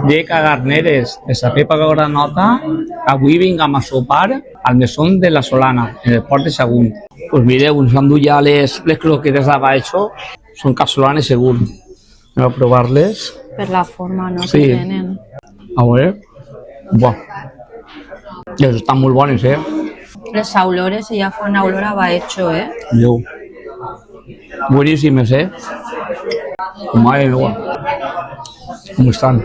de Cagarneres, de la Pepa Granota, avui vinguem a sopar al Mesón de la Solana, en el Port de Sagunt. Pues mireu, ens han dut ja les croquetes de baixo, són casolanes segur. Anem a provar-les. Per la forma, no? Sí. Que tenen. A veure. Buah. I estan molt bones, Les olores ja fan olor a baecho, Déu. Buenísimes, Madre mía. ¿Cómo están?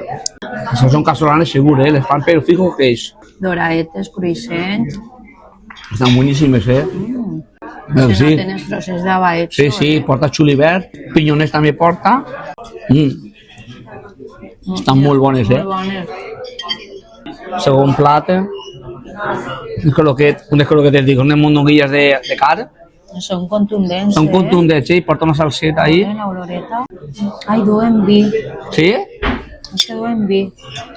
Esas son casolanes seguro, les fan, pero fijo que es. Doraetes, cruixents. Están buenísimes, Si no sí. tens trossos de baecho. Sí, sí, porta xulivert, pinyoners també porta. Estan molt bones, Molt bones. Segon plat, unes croquetes, dic, unes mondonguilles de car. Són contundents, Són contundents, i porta una salseta ahí. La oloreta. Ai, duen vi. Sí? És que duen vi.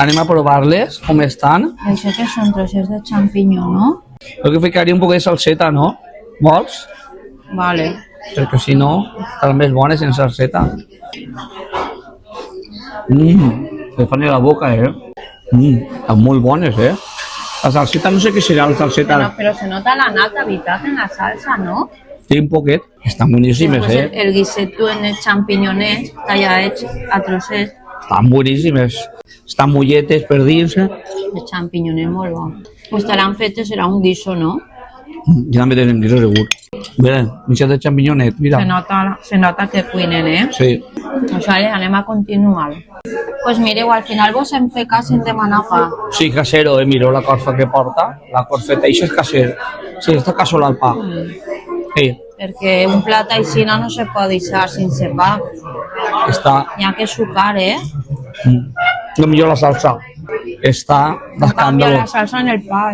Anem a provar-les, com estan. I això que són trossets de xampinyó, no? Creo que ficaria un poc de salseta, no? Vols? Vale. Perquè si no, estaran més bones sense salseta. Se fan a la boca, estan molt bones, La salseta, no sé què serà la salseta. Però se nota la nata, veritat, en la salsa, no? Sí, un poquet. Estan boníssimes, Després el guiset duen els xampinyonets tallats a trossets. Estan boníssimes. Estan mulletes per dins. Els xampinyonets molt bons. Estaran fetes, serà un guiso, no? Ja també tenim guiso segur. Mira, mitjat de xampinyonet, mira. Se nota que cuinen, Sí. Doncs vale, anem a continuar. Pues mireu, al final vos hem fet cas en demanar pa. Sí, casero, mireu la corfa que porta. La corfeta, això és caser. Sí, està casola el pa. Sí, Perquè un plat així no se pot deixar sense pa. està... N'hi ha que sucar, No millor la salsa. Està No canvia d'escàndalo. la salsa en el pa,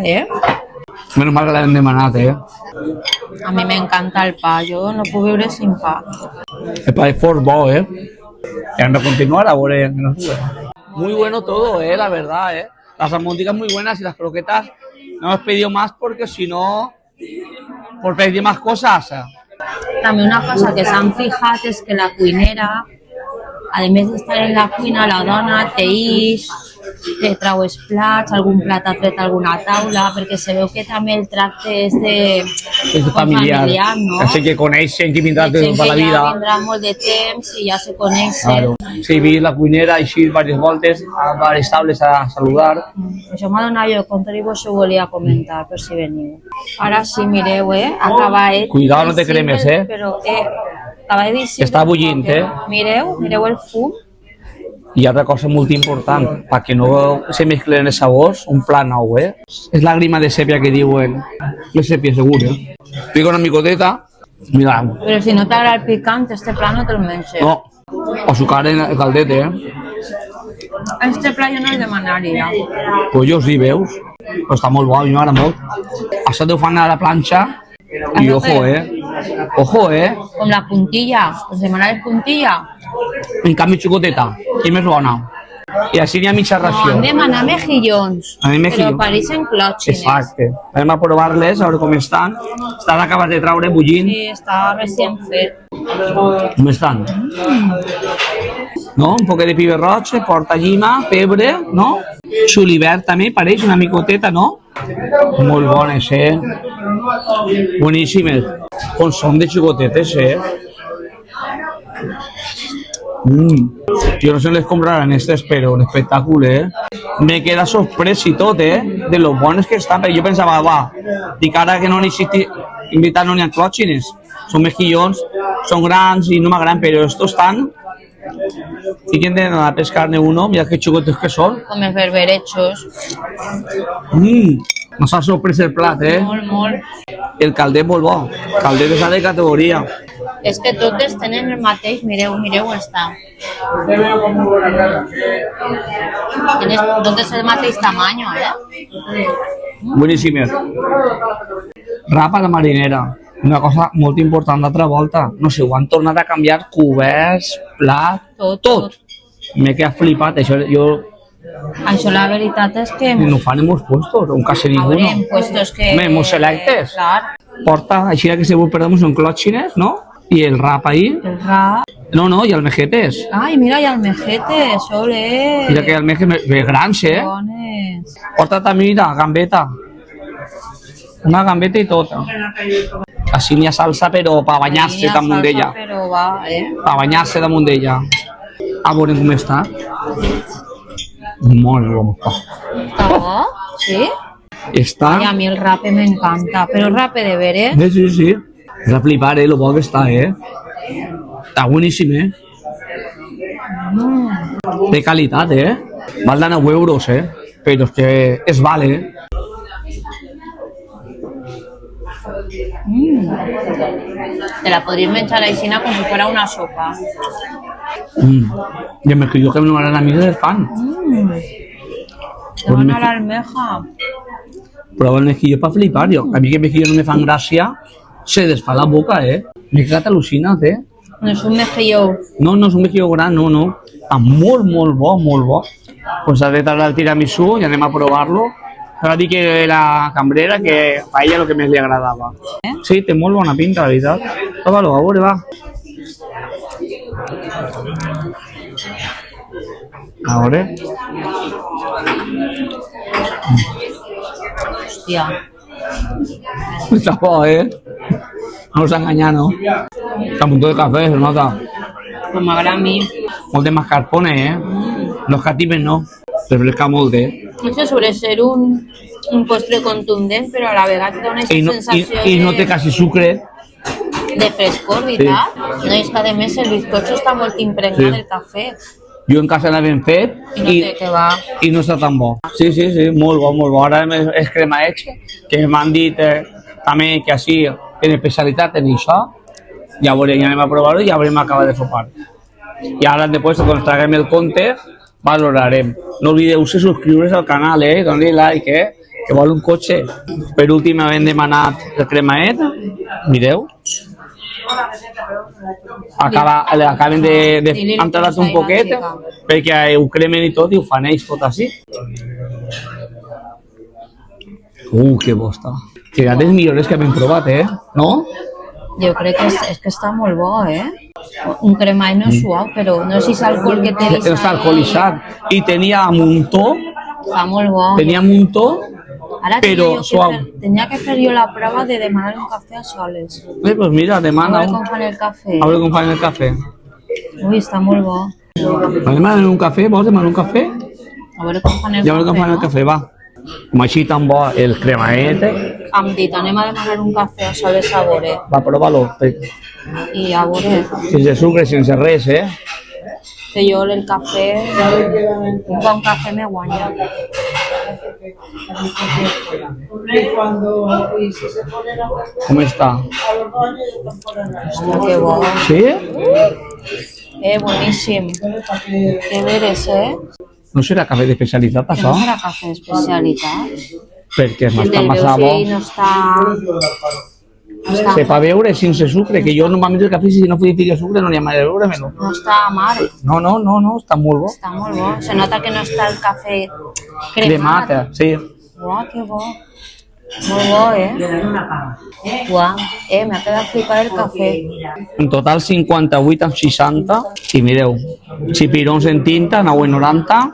Menos mal que l'hem demanat, A mi m'encanta el pa, jo no puc viure sin pa. El pa es fort bo, Y han de continuar a ver qué nos sube. Muy bueno todo, la verdad, Las albóndigas muy buenas y las croquetas no hemos pedido más porque si no, por pedir más cosas. També una cosa que s'han fijat és que la cuinera, a més d'estar en la cuina, la dona teix, te trau els plats, algun plat ha tret alguna taula, perquè se veu que també el tracte és de familiar, no? Así que coneixen, que vindrà de tota la vida. Ja vindrà molt de temps i ja se coneixen. Claro. Sí, vi la cuinera així diverses voltes a diverses taules a saludar. Això m'ha donat jo compte i vos ho volia comentar per si veniu. Ara sí, mireu, acaba Cuidado, no te cremes, Però, acaba de dir Està bullint, Mireu el fum. I altra cosa molt important, perquè no se mezclen els sabors, un plat nou, És lágrima de sèpia que diuen. De sèpia, segur, Pica una micoteta, mira. Però si no t'agrada el picant, este plat no te'l menges. No, o sucar en el caldet, Este plat jo no el demanaria. Pues jo sí, veus? Però està molt bo, a mi m'agrada molt. Això t'ho fan a la planxa i ojo, Ojo, Com la puntilla. Us demanaves puntilla? En canvi, xicoteta, que és més bona. I així n'hi ha mitja No, ració. hem de demanar mejillons. A mi mejillons. Però pareixen clòtxines. Exacte. Anem a provar-les, a veure com estan. Estan acabats de traure, bullint. Sí, està recient fet. Com estan? No? Un poc de pibe roig, porta llima, pebre, no? Xulivert també, pareix una micoteta, no? Molt bones, Boníssimes. Com són de xicotetes, Jo no sé on les compraran estes, però un espectacle, Me queda sorprès i tot, de lo bones que estan, però jo pensava, va, dic ara que no n'existe, invitat no n'hi ha clòtxines, són mejillons, són grans i no m'agraden, però estos estan, y quién tiene a pescar uno, mira qué chugotes que son. Com els berberechos. Nos ha sorprès el plat, Molt, molt. El caldet molt bo, caldet és de categoria. És que totes tenen el mateix, mireu està. Tienes totes el mateix tamany, Boníssim. Rap a la marinera, una cosa molt important d'altra volta. No sé, ho han tornat a canviar, coberts, plat, tot. M'he quedat flipat, Això la veritat és que... no fan en molts puestos, un casi ninguno. Haurem puestos que... Molt selectes. Clar. Porta, així que segur perdemos en clòtxines, no? I el rap ahí. El rap. No, i almejetes. Ai, mira, hi ha almejetes, ole. Mira que almejetes grans, Bones. Porta també, mira, gambeta. Una gambeta i tota. Així n'hi ha salsa, però per banyar-se damunt d'ella. Però va, Per banyar-se damunt d'ella. A veure com està. Molt bon. Està bo? Sí? Està... Ai, a mi el rape m'encanta, però el rape de veres. Sí. És a flipar, lo bo que està, Està boníssim, De qualitat, Val de 9 euros, Però és que es vale, Te la podries menjar així com si fuera una sopa. I el mejilló que me van a mi és fan. Te van a l'almeja. Però el mejilló per flipar, jo. A mi que el mejilló no me fan gràcia, se desfà la boca, M'he quedat al·lucinat, No és un mejilló. No és un mejilló gran, no. Està molt bo. Pues has de tardar el tiramisú i anem a provar-lo. Va dir que la cambrera que a ella el que més li agradava. Sí, té molt bona pinta, la veritat. Prova-lo, a veure, va. A veure. Hòstia. Està bo, No us enganyar, no? Està a punt de café, se nota. Com m'agrada a mi. Molt de mascarpone, Los catimes no. Refresca molt, Això sobre ser un postre contundent, però a la vegada té una sensació I no té quasi sucre. de frescor, veritat? No, és que a més el bizcocho està molt impregnat del cafè. Jo en casa l'havem fet i no està tan bo. Sí, molt bo. Ara és crema hecha, que m'han dit també que així en especialitat en això. Ja veurem, ja anem a provar-ho i ja haurem acabat de sopar. I ara després, quan traguem el compte, valorarem. No oblideu subscriure's al canal, doni like, que vol un cotxe. Per últim havem demanat el cremaet, mireu. Acaben de entrar un poquet perquè ho cremen i tot i ho fan ells tot així. Que bo està. Que ja dels millors que hem provat, no? Jo crec que és que està molt bo, Un cremall no suau, però no sé si és alcohol que té Està alcoholitzat i tenia muntó. Està molt bo. Tenia muntó, però suau. Tenia que fer jo la prova de demanar un cafè a soles. Pues mira, demana A veure com fan el cafè. A veure com fan el cafè. Ui, està molt bo. Demanar un cafè? Vols demanar un cafè? A veure com fan el Ja veure com fan el cafè, va. Com així tan bo el cremaet. Hem dit, anem a demanar un cafè a soles a veure. Va, prova-lo. I a veure, Sense sucre, sense res, que jo el cafè, un bon cafè me guanya. Com està? Hòstia, que bo. Sí? Boníssim. Que veres, No serà cafè d'especialitat, Que això? no serà cafè d'especialitat. Perquè El està del massa bo. Beusi no està... Se fa beure sense sucre, que jo normalment el cafè si no fui ficar sucre no n'hi ha mai de beure-me-lo. No està amarg. No, està molt bo. Està molt bo. Se nota que no està el cafè Cremat, cremat. sí. Uau, que bo. Molt bo, Uau, m'ha quedat flipar el cafè. En total 58 amb 60. I mireu, xipirons en tinta, 9,90.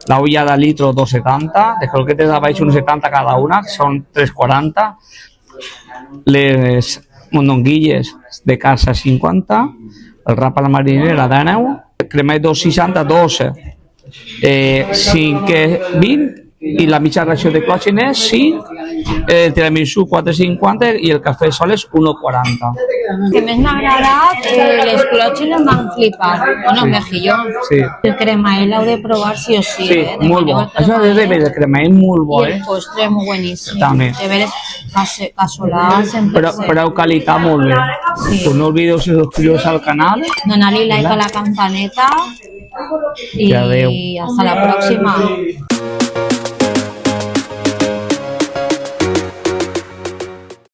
La olla de litro 2,70. Les croquetes de baix 1,70 cada una, que són 3,40. Les mondonguilles de casa 50. El rap a la marinera de 9. El cremet 2,60, 12. 5,20. I la mitja ració de clòxines 5, el tiramisú 4,50 i el cafè soles 1,40. El que més m'ha agradat, les clòxines m'han flipat. Bueno, mejillón. Sí. El cremael l'heu de provar sí o sí, Sí, molt bo. Això és de veure, el cremaet molt bo, I el postre és molt boníssim. També. De veres, casolà, 100%. Però heu qualitat molt bé. Sí. Pues no oblideu subscriure's al canal. Donar-li like a la campaneta I adeu. i hasta la pròxima.